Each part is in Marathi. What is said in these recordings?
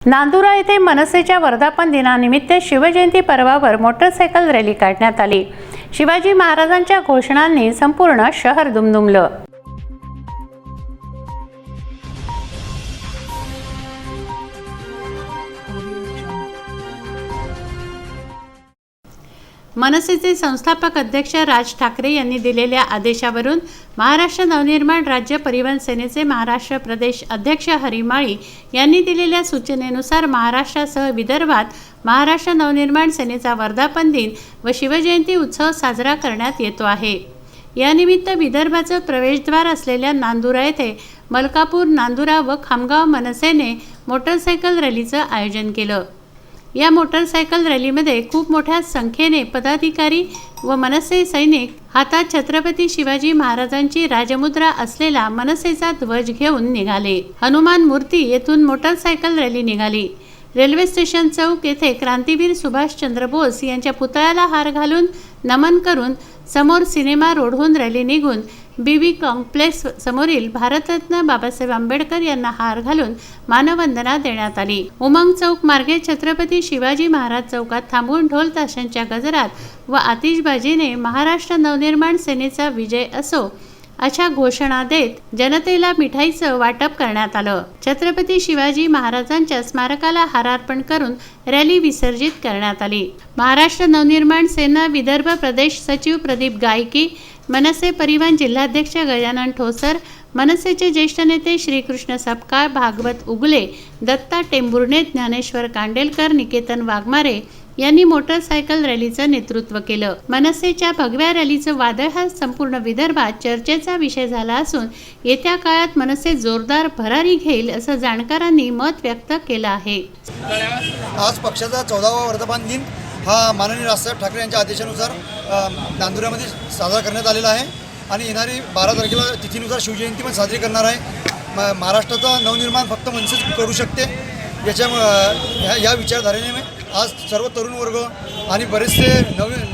नांदुरा येथे मनसेच्या वर्धापन दिनानिमित्त शिवजयंती पर्वावर मोटरसायकल रॅली काढण्यात आली। शिवाजी महाराजांच्या घोषणांनी संपूर्ण शहर दुमदुमलं। मनसेचे संस्थापक अध्यक्ष राज ठाकरे यांनी दिलेल्या आदेशावरून महाराष्ट्र नवनिर्माण राज्य परिवहन सेनेचे महाराष्ट्र प्रदेश अध्यक्ष हरी माळी यांनी दिलेल्या सूचनेनुसार महाराष्ट्रासह विदर्भात महाराष्ट्र नवनिर्माण सेनेचा वर्धापन दिन व शिवजयंती उत्सव साजरा करण्यात येतो आहे। यानिमित्त विदर्भाचं प्रवेशद्वार असलेल्या नांदुरा येथे मलकापूर, नांदुरा व खामगाव मनसेने मोटरसायकल रॅलीचं आयोजन केलं। या मोटरसायकल रॅलीमध्ये खूप मोठ्या संख्येने पदाधिकारी व मनसे सैनिक हातात छत्रपती शिवाजी महाराजांची राजमुद्रा असलेला मनसेचा ध्वज घेऊन निघाले। हनुमान मूर्ती येथून मोटरसायकल रॅली निघाली। रेल्वे स्टेशन चौक येथे क्रांतीवीर सुभाषचंद्र बोस यांच्या पुतळ्याला हार घालून नमन करून समोर सिनेमा रोडहून रॅली निघून बीबी कॉम्प्लेक्स समोरील भारतरत्न बाबासाहेब आंबेडकर यांना हार घालून मानवंदना देण्यात आली। उमंग चौक मार्गे छत्रपती शिवाजी महाराज चौकात थांबून ढोल ताशांच्या गजरात व आतिषबाजीने महाराष्ट्र नवनिर्माण सेनेचा विजय असो अशा घोषणा देत जनतेला मिठाईचं वाटप करण्यात आलं। छत्रपती शिवाजी महाराजांच्या स्मारकाला हारार्पण करून रॅली विसर्जित करण्यात आली। महाराष्ट्र नवनिर्माण सेना विदर्भ प्रदेश सचिव प्रदीप गायकी, मनसे परिवहन जिल्हाध्यक्ष गजानन ठोसर, मनसेचे ज्येष्ठ नेते श्रीकृष्ण सपकाळ, भागवत उगले, दत्ता टेंभुर्णे, ज्ञानेश्वर कांडेलकर, निकेतन वाघमारे यांनी मोटरसायकल रॅलीचं नेतृत्व केलं। मनसेच्या भगव्या रॅलीचं वादळ हा संपूर्ण विदर्भात चर्चेचा विषय झाला असून येत्या काळात मनसे जोरदार भरारी घेईल असं जाणकारांनी मत व्यक्त केलं आहे। आज पक्षाचा 14वा वर्धापन दिन हा माननीय राजसाहेब ठाकरे यांच्या आदेशानुसार नांदुऱ्यामध्ये साजरा करण्यात आलेला आहे आणि येणारी 12 तारखेला तिथीनुसार शिवजयंती पण साजरी करणार आहे। महाराष्ट्राचं नवनिर्माण फक्त मनसेच करू शकते। या विचारधारेने आज सर्व तरुण वर्ग आणि बरेचसे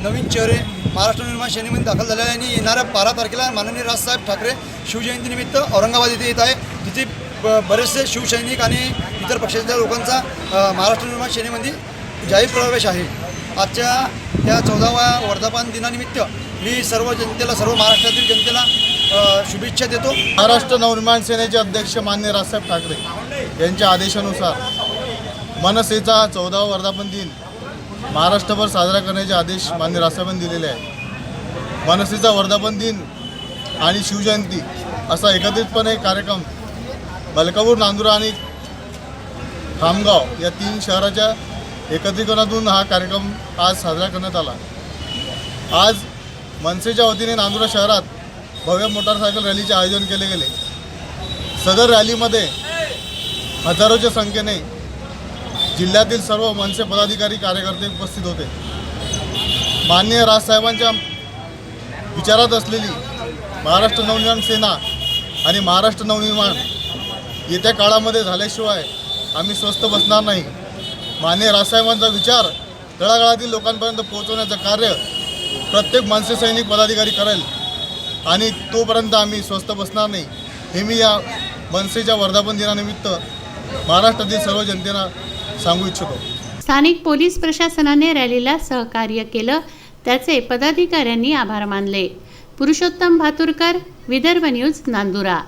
नवीन चेहरे महाराष्ट्र निर्माण सेनेमध्ये दाखल झालेले आहे आणि येणाऱ्या 12 तारखेला माननीय राजसाहेब ठाकरे शिवजयंतीनिमित्त औरंगाबाद येथे येत आहे। तिथे बरेचसे शिवसैनिक आणि इतर पक्षाच्या लोकांचा महाराष्ट्र निर्माण सेनेमध्ये जाहीर प्रवेश आहे। आजच्या या 14व्या वर्धापन दिनानिमित्त मी सर्व जनतेला, सर्व महाराष्ट्रातील जनतेला शुभेच्छा देतो। महाराष्ट्र नवनिर्माण सेनेचे अध्यक्ष माननीय राजसाहेब ठाकरे यांच्या आदेशानुसार मनसेचा 14वा वर्धापन दिन महाराष्ट्रभर साजरा करण्याचे आदेश माननीय राजसाहेबांनी दिलेले आहे। मनसेचा वर्धापन दिन आणि शिवजयंती असा एकत्रितपणे कार्यक्रम मलकापूर, नांदुरा आणि खामगाव या 3 शहराच्या एकत्रीकरणातून हा कार्यक्रम आज साजरा करण्यात आला। आज मनसेच्या वतीने नांदुरा शहरात भव्य मोटारसायकल रॅलीचे आयोजन केले गेले। सदर रॅलीमध्ये हजारोच्या संख्येने जिल्ह्यातील सर्व मनसे पदाधिकारी, कार्यकर्ते उपस्थित होते। माननीय राजसाहेबांच्या विचारात असलेली महाराष्ट्र नवनिर्माण सेना आणि महाराष्ट्र नवनिर्माण येत्या काळामध्ये झाल्याशिवाय आम्ही स्वस्थ बसणार नाही। माननीय राजसाहेबांचा विचार तळागाळातील लोकांपर्यंत पोहोचवण्याचं कार्य प्रत्येक मनसे सैनिक पदाधिकारी करेल आणि तोपर्यंत आम्ही स्वस्थ बसणार नाही हे मी या मनसेच्या वर्धापन दिनानिमित्त महाराष्ट्रातील सर्व जनतेला सांगू इच्छितो। स्थानिक पोलीस प्रशासनाने रॅलीला सहकार्य केलं, त्याचे पदाधिकाऱ्यांनी आभार मानले। पुरुषोत्तम भातुरकर, विदर्भ न्यूज, नांदुरा।